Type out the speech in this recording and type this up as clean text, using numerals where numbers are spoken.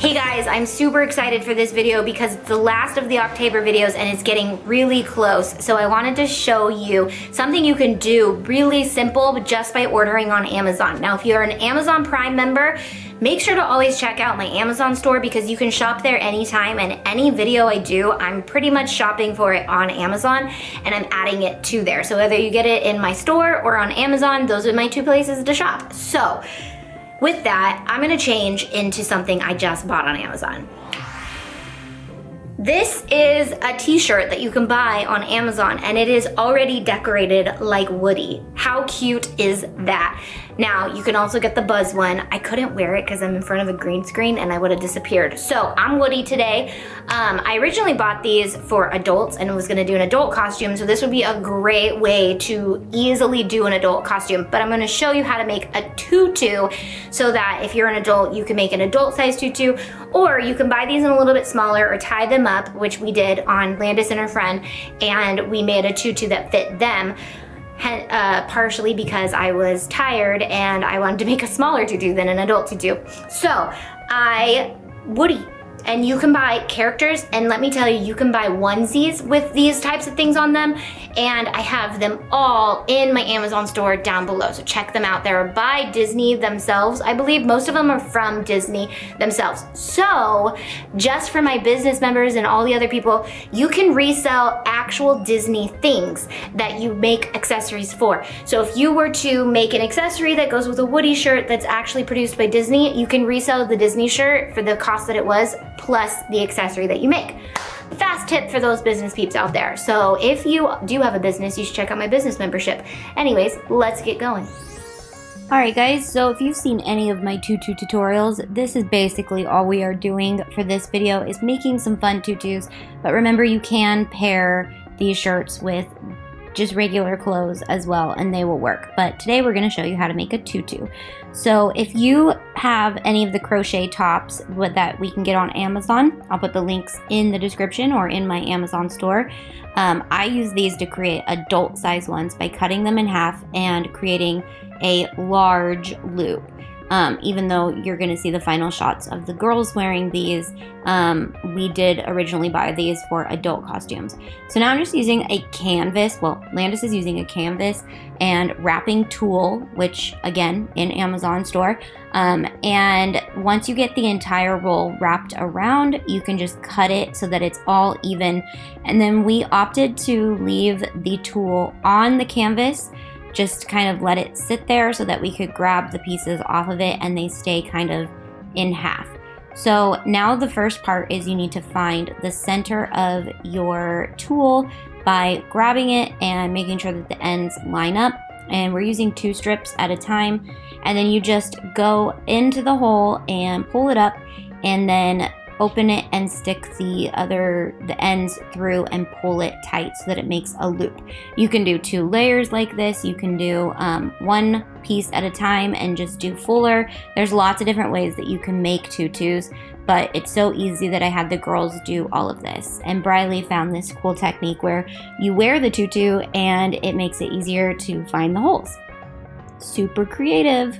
Hey guys, I'm super excited for this video because it's the last of the October videos and it's getting really close. So I wanted to show you something you can do really simple just by ordering on Amazon. Now, if you're an Amazon Prime member, make sure to always check out my Amazon store because you can shop there anytime, and any video I do, I'm pretty much shopping for it on Amazon and I'm adding it to there. So whether you get it in my store or on Amazon, those are my two places to shop. So with that, I'm gonna change into something I just bought on Amazon. This is a t-shirt that you can buy on Amazon and it is already decorated like Woody. How cute is that? Now, you can also get the Buzz one. I couldn't wear it because I'm in front of a green screen and I would have disappeared. So I'm Woody today. I originally bought these for adults and was gonna do an adult costume, so this would be a great way to easily do an adult costume. But I'm gonna show you how to make a tutu so that if you're an adult, you can make an adult size tutu, or you can buy these in a little bit smaller or tie them up, which we did on Landis and her friend, and we made a tutu that fit them. Partially because I was tired and I wanted to make a smaller tutu than an adult tutu. So Woody, and you can buy characters, and let me tell you, you can buy onesies with these types of things on them, and I have them all in my Amazon store down below, so check them out. They're by Disney themselves. I believe most of them are from Disney themselves. So just for my business members and all the other people, you can resell actual Disney things that you make accessories for. So if you were to make an accessory that goes with a Woody shirt that's actually produced by Disney, you can resell the Disney shirt for the cost that it was, plus the accessory that you make. Fast tip for those business peeps out there. So if you do have a business, you should check out my business membership. Anyways, let's get going. Alright guys, so if you've seen any of my tutu tutorials, this is basically all we are doing for this video, is making some fun tutus. But remember, you can pair these shirts with just regular clothes as well and they will work. But today we're going to show you how to make a tutu. So if you have any of the crochet tops that we can get on Amazon, I'll put the links in the description or in my Amazon store. I use these to create adult size ones by cutting them in half and creating a large loop. Even though you're going to see the final shots of the girls wearing these, we did originally buy these for adult costumes. So now I'm just using a canvas. Well, Landis is using a canvas and wrapping tool, which again, in Amazon store. And once you get the entire roll wrapped around, you can just cut it so that it's all even. And then we opted to leave the tool on the canvas, just kind of let it sit there so that we could grab the pieces off of it and they stay kind of in half. So now the first part is you need to find the center of your tool by grabbing it and making sure that the ends line up. And we're using 2 strips at a time. And then you just go into the hole and pull it up and then open it and stick the ends through and pull it tight so that it makes a loop. You can do 2 layers like this. You can do 1 piece at a time and just do fuller. There's lots of different ways that you can make tutus, but it's so easy that I had the girls do all of this. And Briley found this cool technique where you wear the tutu and it makes it easier to find the holes. Super creative.